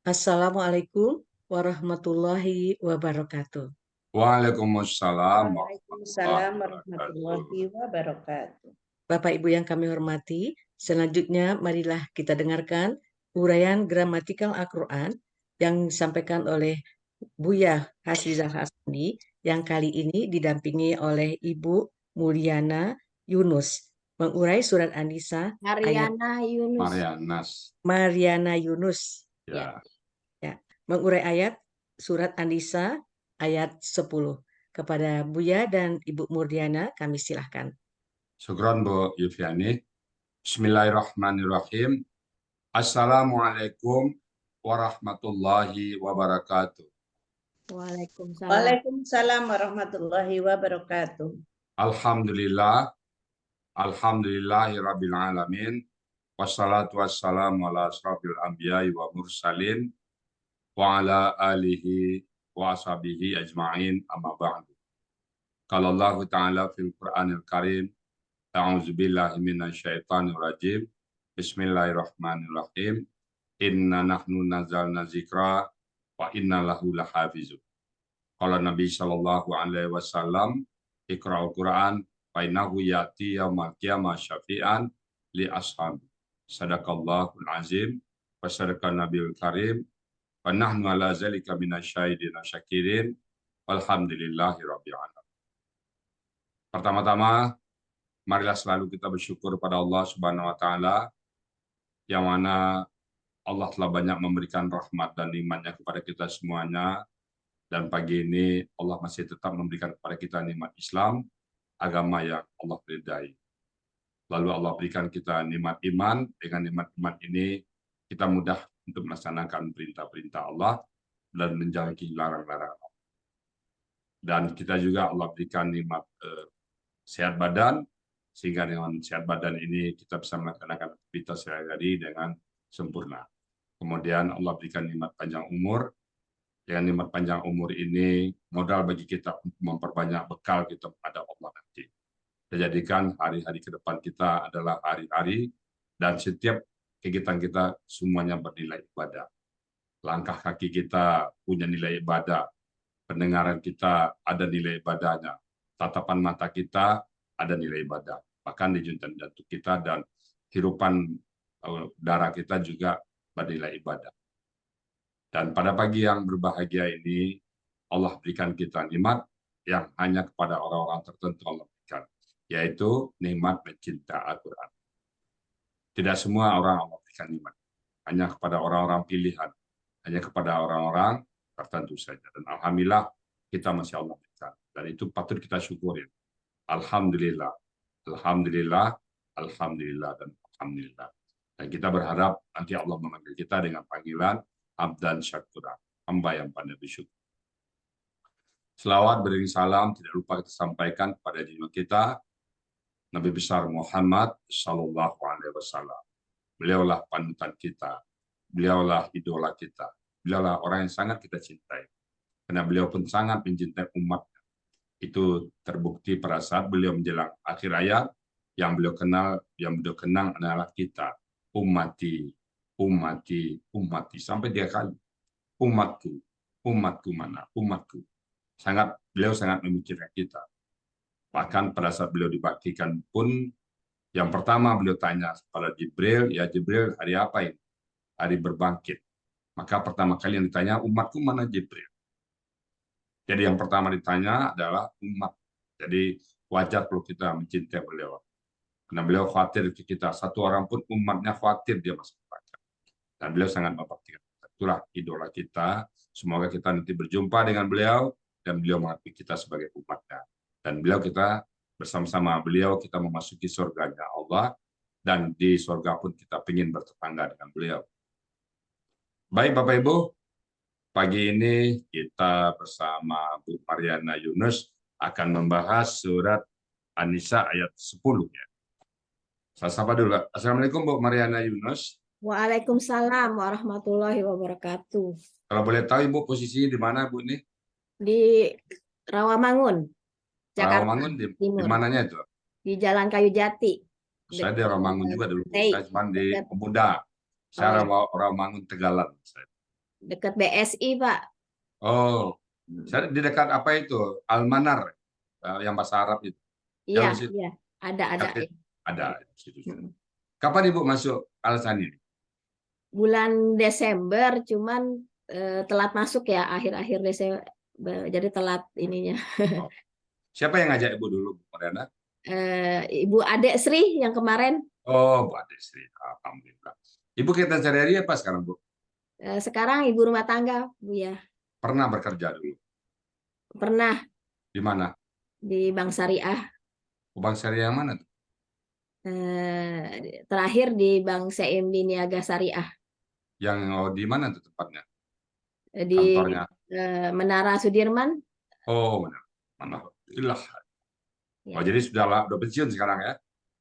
Assalamualaikum warahmatullahi wabarakatuh. Waalaikumsalam warahmatullahi Waalaikumsalam wabarakatuh. warahmatullahi wabarakatuh. Bapak Ibu yang kami hormati, selanjutnya marilah kita dengarkan uraian gramatikal Al-Quran yang disampaikan oleh Buya Hasrizal Hasani yang kali ini didampingi oleh Ibu Mulyana Yunus. Mengurai surat An-Nisa ayat Mariana Yunus. Ya, Ya, mengurai ayat surat An-Nisa ayat 10. Kepada Buya dan Ibu Murdiana kami silahkan. syukron Bu Yufiani. Bismillahirrahmanirrahim. Assalamualaikum warahmatullahi wabarakatuh. Waalaikumsalam. Waalaikumsalam warahmatullahi wabarakatuh. Alhamdulillah, alhamdulillahi rabbil alamin. Wassalatu wassalamu ala asrafil anbiya'i wa mursalin wa ala alihi wa ashabihi ajma'in amma ba'du. Qala Allah Ta'ala fil Qur'anil Karim, a'udzubillahi minasyaitonir rajim. Bismillahirrahmanirrahim. Inna nahnu nazzalna dzikra wa inna lahu lahafizun. Qala Nabi sallallahu alaihi wasallam, Iqra'ul Qur'an fa innahu ya'ti yaumal qiyamah syafi'an li ashabi. Sadaqallahul azim wa sadaqan nabiyul karim wa nahnu ala zalika minasyahidin syakirin walhamdulillahi rabbil alamin. Pertama-tama, marilah selalu kita bersyukur pada Allah Subhanahu wa taala yang mana Allah telah banyak memberikan rahmat dan nikmat-Nya kepada kita semuanya, dan pagi ini Allah masih tetap memberikan kepada kita nikmat Islam, agama yang Allah ridai. Lalu Allah berikan kita nikmat iman. Dengan nikmat iman ini kita mudah untuk melaksanakan perintah-perintah Allah dan menjauhi larangan-larangan Allah. Dan kita juga Allah berikan nikmat sehat badan, sehingga dengan sehat badan ini kita bisa melaksanakan aktivitas sehari-hari dengan sempurna. Kemudian Allah berikan nikmat panjang umur. Dengan nikmat panjang umur ini modal bagi kita untuk memperbanyak bekal kita pada Allah nanti. Kita jadikan hari-hari ke depan kita adalah hari-hari dan setiap kegiatan kita semuanya bernilai ibadah. Langkah kaki kita punya nilai ibadah, pendengaran kita ada nilai ibadahnya, tatapan mata kita ada nilai ibadah, bahkan di jantung kita dan hirupan darah kita juga bernilai ibadah. Dan pada pagi yang berbahagia ini, Allah berikan kita nikmat yang hanya kepada orang-orang tertentu Allah berikan, yaitu nikmat mencinta Al-Quran. Tidak semua orang Allah berikan nikmat, hanya kepada orang-orang pilihan, hanya kepada orang-orang tertentu saja. Dan alhamdulillah kita masih Allah berikan, dan itu patut kita syukurin. Alhamdulillah, alhamdulillah, alhamdulillah, dan alhamdulillah. Dan kita berharap nanti Allah memanggil kita dengan panggilan abdan syakura, hamba yang pandai bersyukur. Selawat beriring salam tidak lupa kita sampaikan kepada junjungan kita Nabi besar Muhammad sallallahu alaihi wasallam. Beliaulah panutan kita, beliaulah idola kita, beliaulah orang yang sangat kita cintai. Karena beliau pun sangat mencintai umatnya. Itu terbukti pada saat beliau menjelang akhir hayat, yang beliau kenang adalah kita, ummati, ummati, ummati, sampai 3 kali. Umatku, umatku mana, umatku. Beliau sangat memikirkan kita. Bahkan pada saat beliau dibaktikan pun, yang pertama beliau tanya kepada Jibril, ya Jibril, hari apa ini? Hari berbangkit. Maka pertama kali yang ditanya, umatku mana Jibril? Jadi yang pertama ditanya adalah umat. Jadi wajar kalau kita mencintai beliau. Karena beliau khawatir kita, satu orang pun umatnya khawatir dia masuk neraka. Dan beliau sangat membaktikan. Itulah idola kita. Semoga kita nanti berjumpa dengan beliau dan beliau mengakui kita sebagai umatnya. Dan beliau kita bersama-sama beliau kita memasuki surganya Allah, dan di surga pun kita ingin bertetangga dengan beliau. Baik Bapak Ibu, pagi ini kita bersama Bu Mariana Yunus akan membahas surat An-Nisa ayat 10 ya. Saya sapa dulu. Assalamualaikum Bu Mariana Yunus. Waalaikumsalam warahmatullahi wabarakatuh. Kalau boleh tahu Ibu posisinya di mana Bu ini? Di Rawamangun, Jakarta Rawamangun di Timur. mananya itu? Di Jalan Kayu Jati. Saya di Rawamangun juga dulu. Hey. Saya cuma di Pemuda. Saya Rawamangun Tegalan. dekat BSI, Pak. Oh, saya di dekat apa itu? Almanar, yang bahasa Arab itu. Iya, Jauh di situ. iya. Ada. Ada di situ. Mm. Kapan Ibu masuk Al-Ihsan ini? Bulan Desember, cuman telat masuk ya, akhir-akhir Desember. Jadi telat ininya. Oh. Siapa yang ngajak Ibu dulu, Bu Mariana? Ibu Adek Sri yang kemarin. Oh, Bu Ade Sri. Alhamdulillah. Ibu kegiatan sehari-hari apa sekarang, Bu? Sekarang ibu rumah tangga, Bu ya. Pernah bekerja dulu? Pernah Di mana? di Bank Syariah. Bank Syariah yang mana tuh? Terakhir di Bank CIMB Niaga Syariah Di mana tuh tempatnya? di Kantornya? Menara Sudirman. Oh, benar. Alhamdulillah. Ya. Oh, jadi udah pensiun sekarang ya?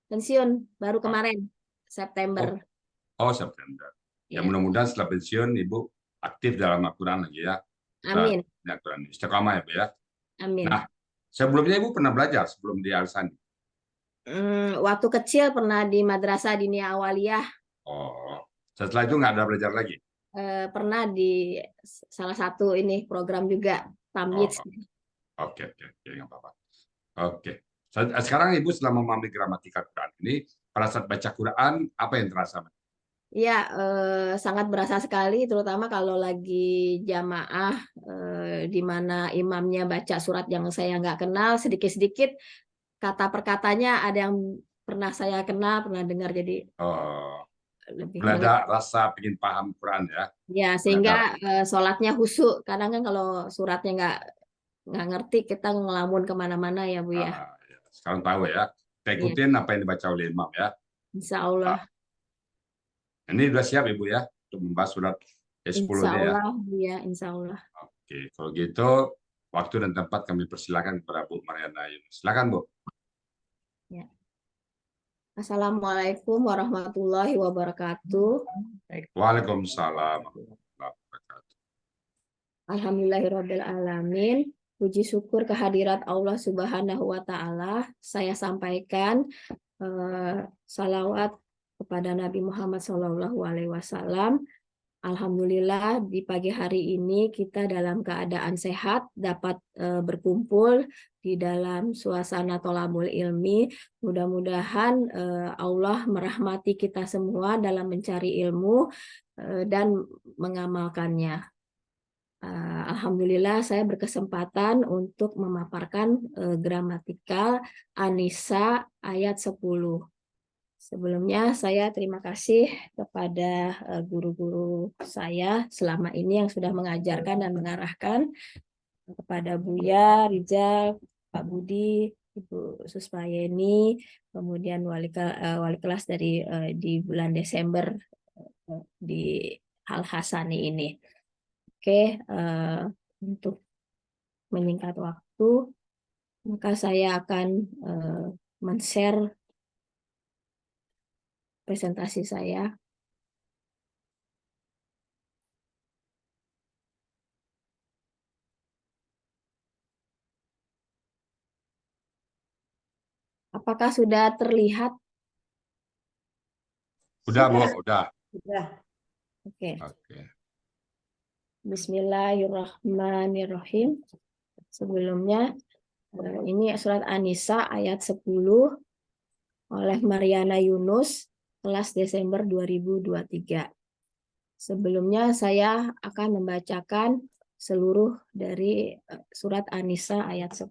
Pensiun baru kemarin September. Oh, September. Ya, Ya. mudah-mudahan setelah pensiun Ibu aktif dalam Al-Quran lagi ya. Amin. Al-Quran. Istiqamah ya, Bu ya. Amin. Nah, sebelumnya Ibu pernah belajar sebelum di Al-Ihsan? Waktu kecil pernah di Madrasah Diniyah Awaliyah. Oh, setelah itu nggak ada belajar lagi? Pernah di salah satu ini program juga Tamyiz. Oke, nggak apa-apa. Oke. Sekarang Ibu setelah memahami gramatika Quran ini, pada saat baca Quran, apa yang terasa? Iya, sangat berasa sekali, terutama kalau lagi jamaah di mana imamnya baca surat yang saya nggak kenal, sedikit-sedikit kata perkatanya ada yang pernah saya kenal, pernah dengar, jadi lebih Ada rasa ingin paham Quran ya? ya, sehingga sholatnya khusyuk. Kadang kan kalau suratnya nggak ngerti, kita ngelamun kemana-mana ya, Bu ya. Sekarang tahu ya. Kita ikutin apa yang dibaca oleh imam ya. Insya Allah. Ini sudah siap Ibu ya untuk membahas surat ke-10 Insya ini ya. Allah, ya, Insya Allah. Oke, kalau gitu waktu dan tempat kami persilakan kepada Bu Mariana Yunus. Silakan Bu. Ya. Assalamualaikum warahmatullahi wabarakatuh. Waalaikumsalam warahmatullahi wabarakatuh. Alhamdulillahirabbil alamin. Puji syukur kehadirat Allah Subhanahu wa taala. Saya sampaikan salawat kepada Nabi Muhammad SAW. Alhamdulillah di pagi hari ini kita dalam keadaan sehat, dapat berkumpul di dalam suasana tholabul ilmi. Mudah-mudahan Allah merahmati kita semua dalam mencari ilmu dan mengamalkannya. Alhamdulillah saya berkesempatan untuk memaparkan gramatikal An-Nisa ayat 10. Sebelumnya saya terima kasih kepada guru-guru saya selama ini yang sudah mengajarkan dan mengarahkan, kepada Buya, Rizal, Pak Budi, Ibu Suspayeni, kemudian wali kelas dari di bulan Desember di Al-Ihsan ini. Oke, untuk menyingkat waktu, maka saya akan men-share presentasi saya. Apakah sudah terlihat? Sudah Bu, sudah. Oke. Oke. Bismillahirrahmanirrahim. Sebelumnya, ini surat An-Nisa ayat 10 oleh Mariana Yunus, kelas Desember 2023. Sebelumnya saya akan membacakan seluruh dari surat An-Nisa ayat 10.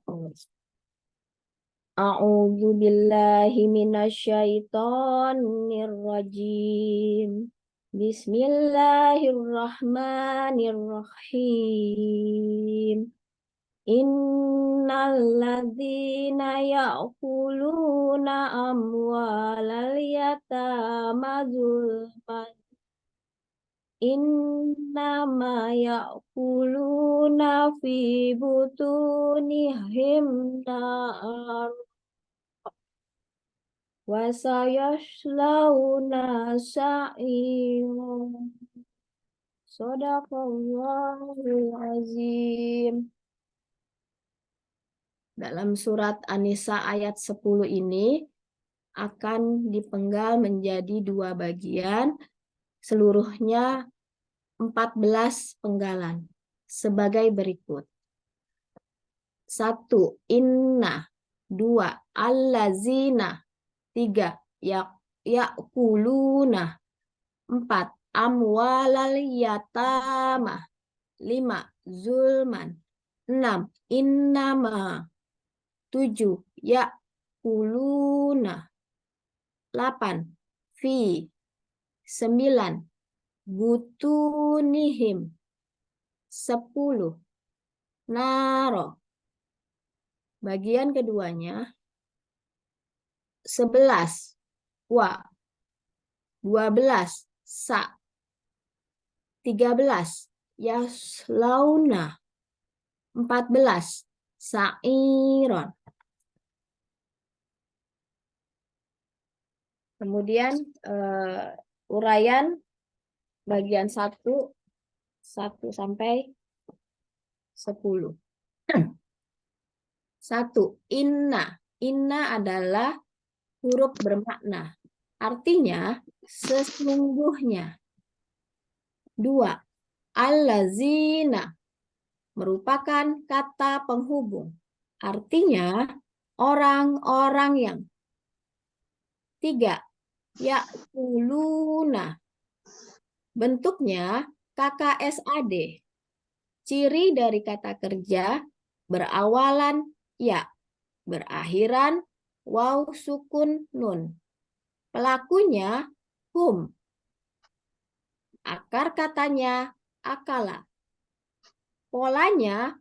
A'udzu billahi minasyaitonir rajim. Bismillahirrahmanirrahim. Innalladzina ya'kuluna amwalal yatama zulman innama ya'kuluna fi butunihim nar wa sayaslawna sa'ira. Shadaqallahul azim. Dalam surat An-Nisa ayat 10 ini akan dipenggal menjadi dua bagian, seluruhnya 14 penggalan sebagai berikut. 1. Inna. 2. Allazina. 3. Yakuluna. 4. Amwalal yatama. 5. Zulman. 6. Innama. 7. Yakuluna. 8. Fi. 9. Butunihim. 10. Naro. Bagian keduanya 11. Wa. 12. Sa. 13. Yaslauna. 14. Sa'iron. Kemudian uraian bagian 1 sampai 10. 1. Inna. Inna adalah huruf bermakna. Artinya sesungguhnya. 2. Allazina merupakan kata penghubung. Artinya orang-orang yang. 3. Ya'kuluna. Bentuknya KKSAD. Ciri dari kata kerja berawalan ya, berakhiran waw sukun nun. Pelakunya hum. Akar katanya akala. Polanya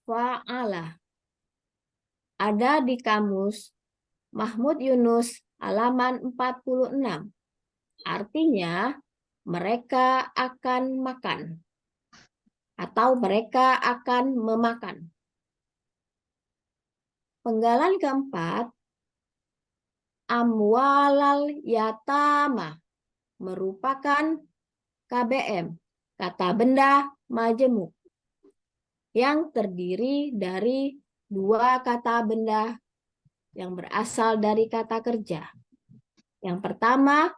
fa'ala. Ada di kamus Mahmud Yunus halaman 46. Artinya mereka akan makan atau mereka akan memakan. Penggalan keempat, amwalal yatama merupakan KBM, kata benda majemuk, yang terdiri dari 2 kata benda yang berasal dari kata kerja. Yang pertama,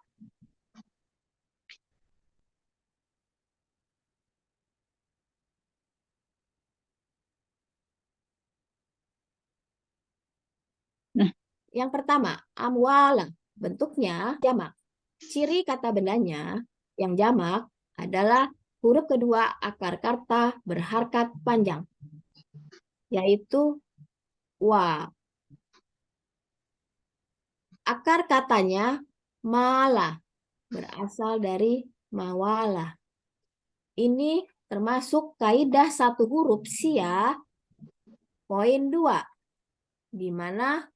amwala, bentuknya jamak. Ciri kata bendanya yang jamak adalah huruf kedua akar kata berharkat panjang, yaitu wa. Akar katanya mala, berasal dari mawala. Ini termasuk kaidah 1 huruf sia, poin 2, di mana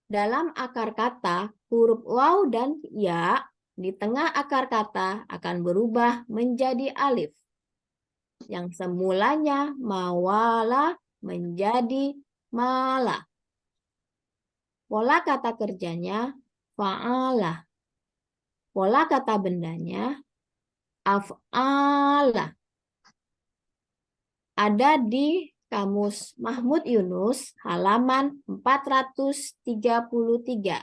dalam akar kata huruf waw dan ya di tengah akar kata akan berubah menjadi alif. Yang semulanya mawala menjadi mala. Pola kata kerjanya fa'ala. Pola kata bendanya af'ala. Ada di kamus Mahmud Yunus halaman 433.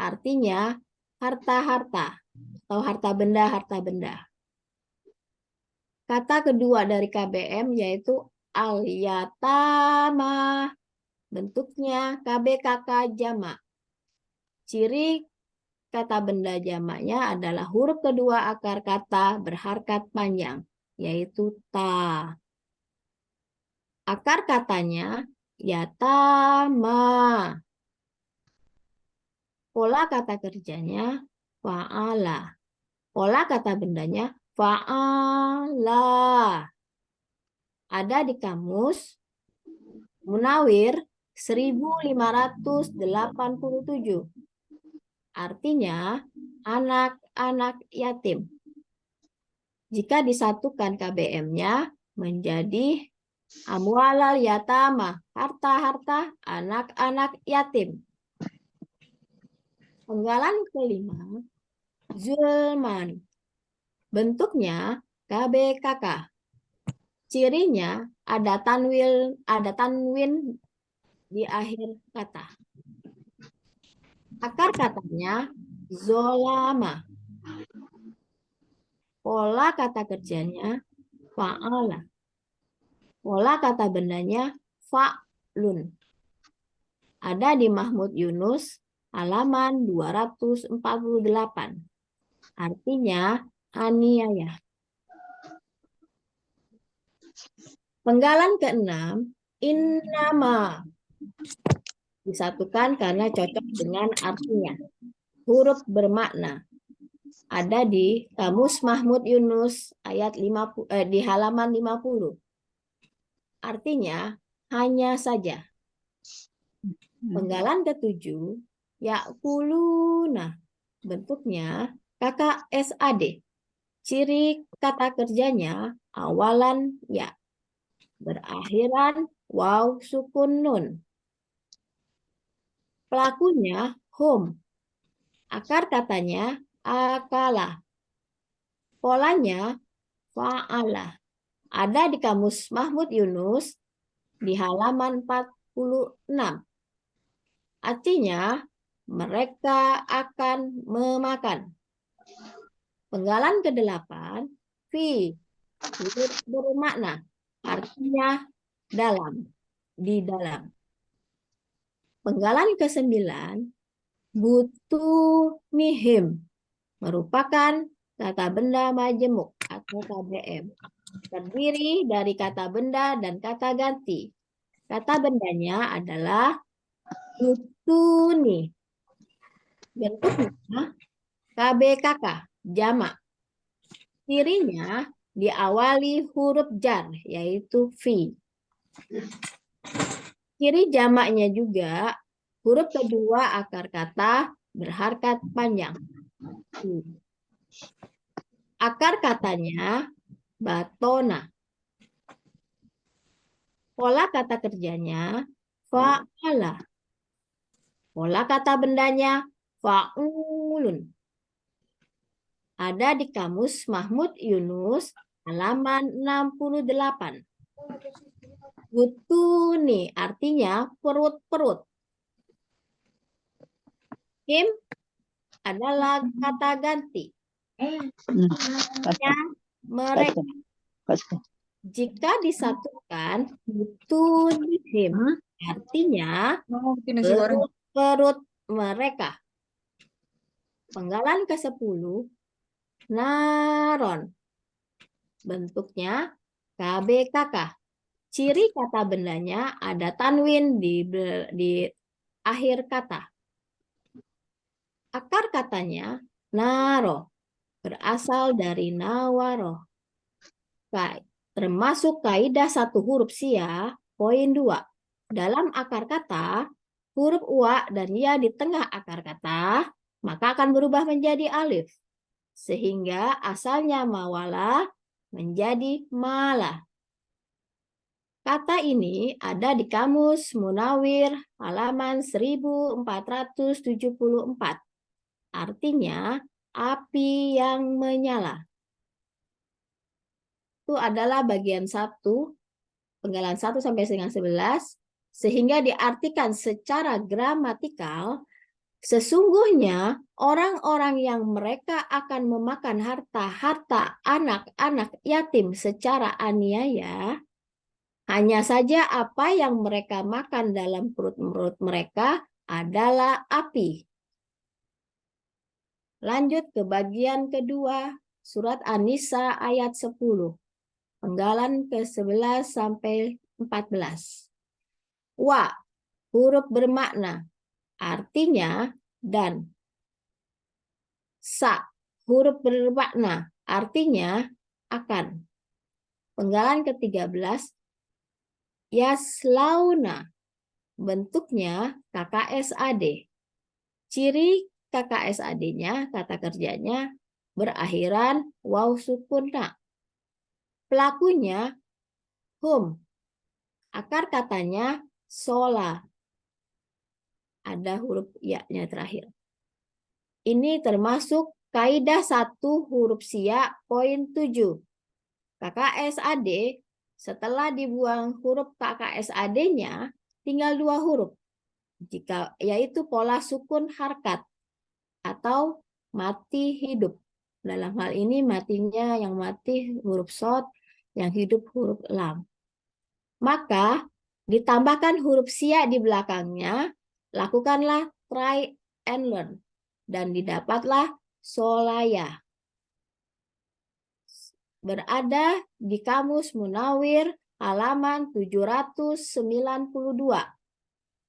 Artinya harta-harta atau harta benda. Kata kedua dari KBM yaitu al-yatama. Bentuknya KBKK jamak. Ciri kata benda jamaknya adalah huruf kedua akar kata berharkat panjang, yaitu ta. Akar katanya yatama. Pola kata kerjanya fa'ala. Pola kata bendanya fa'ala. Ada di kamus Munawir 1587. Artinya anak-anak yatim. Jika disatukan KBM-nya menjadi amwalal yatama, harta-harta anak-anak yatim. Penggalan kelima, zulman. Bentuknya KBKK. Cirinya ada tanwin di akhir kata. Akar katanya zolama. Pola kata kerjanya fa'ala. Pola kata bendanya fa'lun. Ada di Mahmud Yunus halaman 248. Artinya aniaya. Penggalan keenam, innama. Disatukan karena cocok dengan artinya. Huruf bermakna. Ada di Kamus Mahmud Yunus ayat 50, di halaman 50. Artinya hanya saja. Penggalan ketujuh, yakuluna. Bentuknya KKSAD. Ciri kata kerjanya awalan ya. Berakhiran waw sukun nun. Pelakunya hum. Akar katanya akala. Polanya fa'ala. Ada di Kamus Mahmud Yunus di halaman 46. Artinya mereka akan memakan. Penggalan ke-8, fi. Huruf bermakna. Artinya dalam. Di dalam. Penggalan ke-9, butunihim. Merupakan kata benda majemuk atau KBM. Terdiri dari kata benda dan kata ganti. Kata bendanya adalah butuni. Bentuknya KBKK, jamak. Cirinya diawali huruf jar, yaitu fi. Ciri jamaknya juga, huruf kedua akar kata berharkat panjang. Akar katanya batona. Pola kata kerjanya fa'ala. Pola kata bendanya fa'ulun. Ada di Kamus Mahmud Yunus halaman 68. Butuni artinya perut-perut. Him adalah kata ganti. Mereka. Jika disatukan, butunihim artinya perut mereka. Penggalan ke-10, naron. Bentuknya KBKK. Ciri kata bendanya ada tanwin di akhir kata. Akar katanya naro. Berasal dari nawaro. Termasuk kaidah satu huruf sia, poin 2. Dalam akar kata, huruf wa dan ya di tengah akar kata, maka akan berubah menjadi alif. Sehingga asalnya mawala menjadi mala. Kata ini ada di Kamus Munawir halaman 1474. Artinya api yang menyala. Itu adalah bagian 1, penggalan 1 sampai dengan 11, sehingga diartikan secara gramatikal, sesungguhnya orang-orang yang mereka akan memakan harta anak-anak yatim secara aniaya, hanya saja apa yang mereka makan dalam perut mereka adalah api. Lanjut ke bagian kedua, surat An-Nisa ayat 10. Penggalan ke-11 sampai 14. Wa, huruf bermakna, artinya dan. Sa, huruf bermakna, artinya akan. Penggalan ke-13, yaslauna, bentuknya KKSAD. Ciri KKSAD-nya, kata kerjanya, berakhiran waw sukunna. Pelakunya hum. Akar katanya sola. Ada huruf ya-nya terakhir. Ini termasuk kaidah 1 huruf sia poin 7. KKSAD setelah dibuang huruf KKSAD-nya tinggal 2 huruf. Yaitu pola sukun harkat atau mati hidup. Dalam hal ini matinya yang mati huruf shad, yang hidup huruf lam. Maka ditambahkan huruf sia di belakangnya, lakukanlah try and learn, dan didapatlah solaya. Berada di Kamus Munawir halaman 792.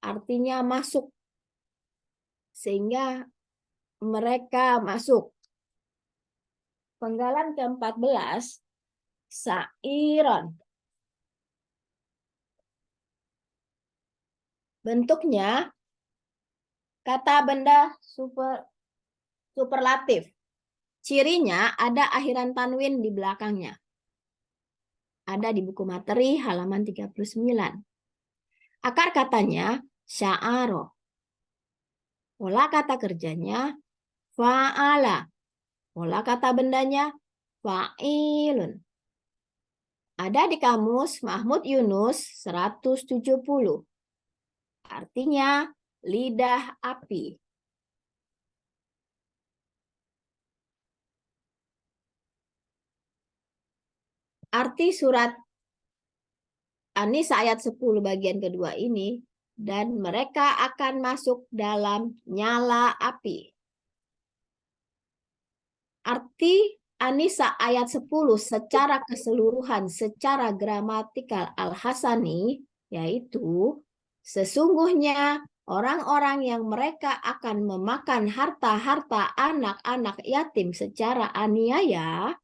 Artinya masuk. Sehingga mereka masuk. Penggalan ke-14, Sa'iron. Bentuknya kata benda superlatif. Cirinya ada akhiran tanwin di belakangnya. Ada di buku materi halaman 39. Akar katanya sya'aro. Pola kata kerjanya fa'ala. Pola kata bendanya fa'ilun. Ada di kamus Mahmud Yunus 170. Artinya lidah api. Arti surat An-Nisa ayat 10 bagian kedua ini, dan mereka akan masuk dalam nyala api. Arti An-Nisa ayat 10 secara keseluruhan, secara gramatikal Al-Hasani, yaitu sesungguhnya orang-orang yang mereka akan memakan harta-harta anak-anak yatim secara aniaya,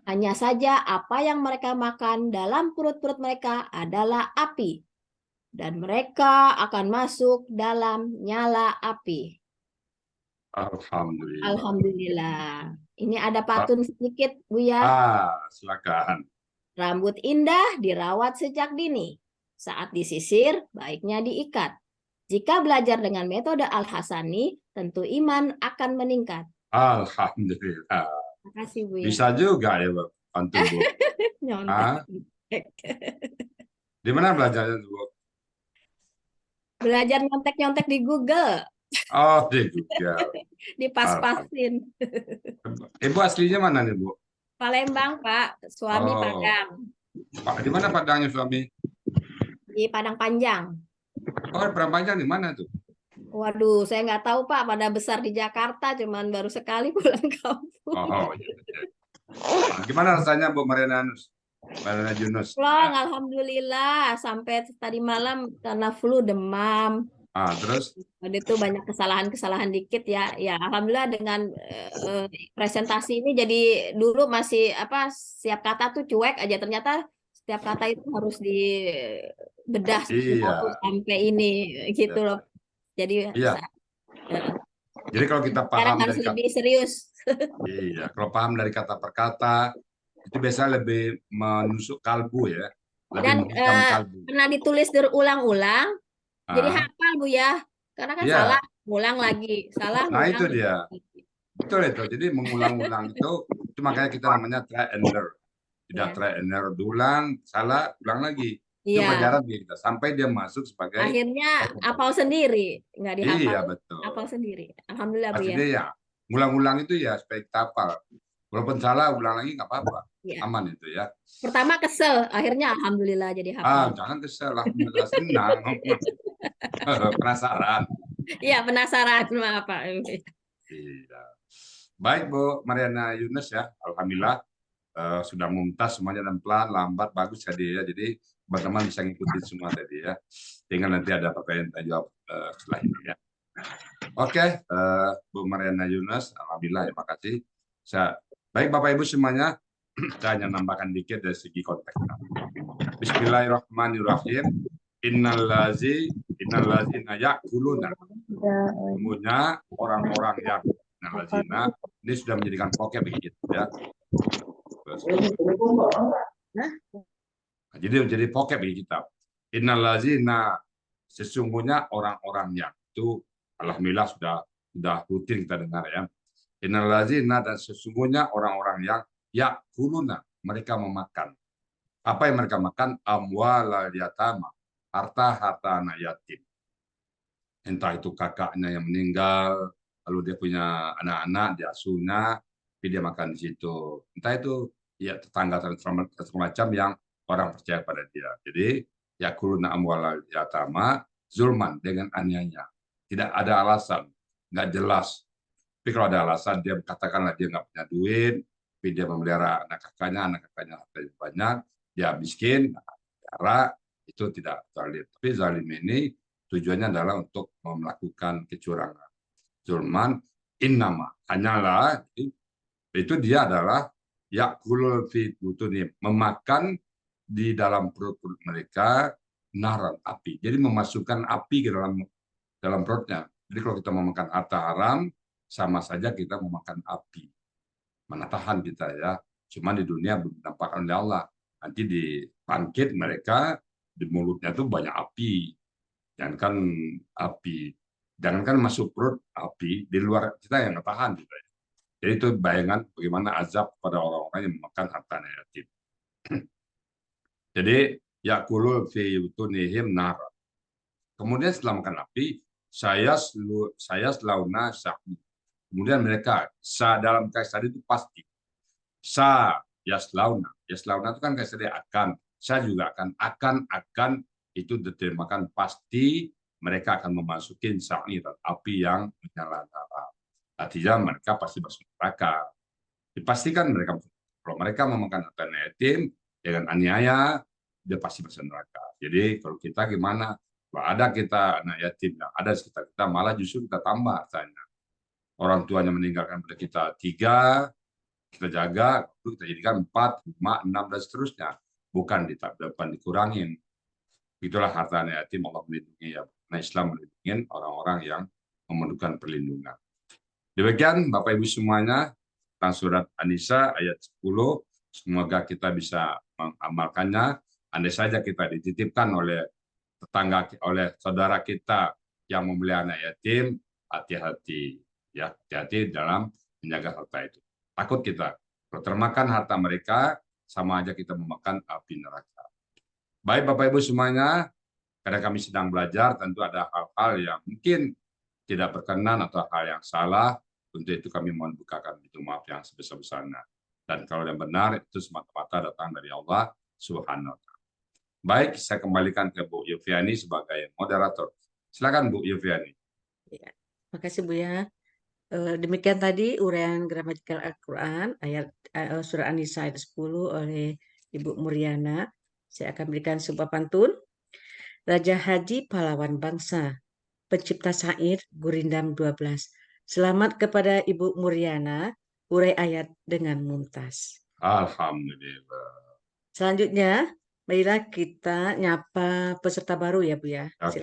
hanya saja apa yang mereka makan dalam perut-perut mereka adalah api. Dan mereka akan masuk dalam nyala api. Alhamdulillah. Alhamdulillah. Ini ada patun sedikit, Buya. Silakan. Rambut indah dirawat sejak dini. Saat disisir, baiknya diikat. Jika belajar dengan metode Al-Hasani, tentu iman akan meningkat. Alhamdulillah. Terima kasih, Buya. Bisa juga ya, Bu. Pantun, Bu. Nyontek. Di mana belajarnya, Bu? Belajar nyontek-nyontek di Google. Oh, di Google. Dipas-pasin. Ibu aslinya mana nih, Bu? Palembang, Pak. Suami Oh. Padang. Pak, di mana Padangnya suami? Di Padang Panjang. Oh, Padang Panjang di mana tuh? Waduh, saya nggak tahu, Pak. Pada besar di Jakarta, cuman baru sekali pulang kampung. Oh, iya. Nah, gimana rasanya, Bu Mariana Yunus? Pulang, alhamdulillah. Sampai tadi malam karena flu demam. Terus? Waktu itu banyak kesalahan-kesalahan dikit ya. Ya, alhamdulillah dengan presentasi ini jadi dulu masih setiap kata tuh cuek aja, ternyata setiap kata itu harus dibedah Iya. sampai ini gitu loh. Jadi Iya. Jadi kalau kita sekarang paham harus dari lebih serius. Iya, kalau paham dari kata per kata itu biasanya lebih menusuk kalbu ya. Lebih Dan menghikam kalbu. pernah ditulis berulang-ulang, jadi Ah, hafal, Bu ya. Karena kan Iya. salah, ulang lagi, salah, Nah, ulang itu lagi. dia. Betul itu. Jadi mengulang-ulang itu makanya kita namanya try and learn. Tidak Iya. try and learn, ulang, salah, ulang lagi. Itu Iya. pelajaran kita sampai dia masuk sebagai Akhirnya hafal sendiri, nggak dihafal, Iya, betul. hafal sendiri. Alhamdulillah, Bu ya. Artinya ya, ngulang-ulang itu ya supaya kita hafal. Walaupun salah, ulang lagi nggak apa-apa. Iya. Aman itu ya. Pertama kesel, akhirnya alhamdulillah jadi hafal. Jangan kesel, alhamdulillah senang. Penasaran. Iya, penasaran, maaf Pak. Iya. Baik, Bu Mariana Yunus ya. Alhamdulillah sudah mumtaz semuanya, dan pelan, lambat, bagus tadi ya. Jadi teman-teman bisa ngikutin semua tadi ya. Tinggal nanti ada pertanyaan tanya jawab setelah ini ya. Oke, Bu Mariana Yunus, alhamdulillah, terima kasih. Baik Bapak Ibu semuanya, saya hanya nambahkan dikit dari segi konteksnya. Bismillahirrahmanirrahim. Innallazina ya'kuluna. Semuanya orang-orang yang innallazina ini sudah menjadikan pokok begitu ya. Jadi menjadi pokok bagi kita. Innallazina, sesungguhnya orang-orang yang itu, alhamdulillah sudah rutin kita dengar ya. Innallazina, dan sesungguhnya orang-orang yang yakuluna, mereka memakan. Apa yang mereka makan? Amwalal yatama, harta-harta anak yatim. Entah itu kakaknya yang meninggal, lalu dia punya anak-anak, dia asuhnya, dia makan di situ. Entah itu ya tetangga dan macam yang orang percaya pada dia. Jadi yakuluna amwalal yatama zulman, dengan aniaya. Tidak ada alasan, nggak jelas. Tapi kalau ada alasan, dia katakanlah dia nggak punya duit, tapi dia memelihara anak kakaknya hartanya banyak, dia miskin, cara itu tidak zalim. Tapi zalim ini tujuannya adalah untuk melakukan kecurangan. Zulman innama, hanyalah itu dia adalah yakulul fi butuni, memakan di dalam perut mereka naran, api. Jadi memasukkan api ke dalam perutnya. Jadi kalau kita memakan harta haram, sama saja kita memakan api. Mana tahan kita ya. Cuma di dunia belum dinampakkan oleh Allah. Nanti di bangkit mereka, di mulutnya tuh banyak api. Jangankan api, jangankan masuk perut api, di luar kita yang tahan gitu ya. Jadi itu bayangan bagaimana azab pada orang-orang yang memakan harta yatim. Jadi yakulul fi yutunihim nar. Kemudian setelah makan api, saya selauna sahmi. Kemudian mereka dalam kais tadi itu pasti. Yaslauna itu kan kais tadi akan. Saya juga akan itu diterjemahkan pasti mereka akan memasukin sa'ir, api yang menyala-nyala. Artinya mereka pasti masuk neraka. Dipastikan mereka, kalau mereka memakan harta yatim dengan aniaya, dia pasti masuk neraka. Jadi kalau kita gimana? Kalau ada kita anak yatim yang ada di sekitar kita, malah justru kita tambah hartanya. Orang tuanya meninggalkan pada kita 3, kita jaga, kita jadikan 4, 5, 6, dan seterusnya. Bukan dikurangin. Itulah harta anak yatim Allah melindungi ya. Nah, Islam melindungi orang-orang yang memerlukan perlindungan. Demikian Bapak Ibu semuanya tentang surat An-Nisa ayat 10. Semoga kita bisa mengamalkannya. Andai saja kita dititipkan oleh tetangga, oleh saudara kita yang memelihara anak yatim, hati-hati ya, hati-hati dalam menjaga harta itu. Takut kita kalau termakan harta mereka, sama aja kita memakan api neraka. Baik Bapak Ibu semuanya, karena kami sedang belajar, tentu ada hal-hal yang mungkin tidak berkenan atau hal yang salah. Untuk itu kami mohon bukakan pintu maaf yang sebesar-besarnya. Dan kalau yang benar itu semata-mata datang dari Allah Subhanahu wa Ta'ala. Baik, saya kembalikan ke Bu Yufiani sebagai moderator. Silakan Bu Yufiani. Ya, makasih Bu ya. Demikian tadi uraian gramatikal Al-Quran ayat surah An-Nisa ayat 10 oleh Ibu Muryana. Saya akan berikan sebuah pantun. Raja Haji pahlawan bangsa, pencipta syair Gurindam 12. Selamat kepada Ibu Muryana, urai ayat dengan mumtaz. Alhamdulillah. Selanjutnya, marilah kita nyapa peserta baru ya Bu ya. Oke.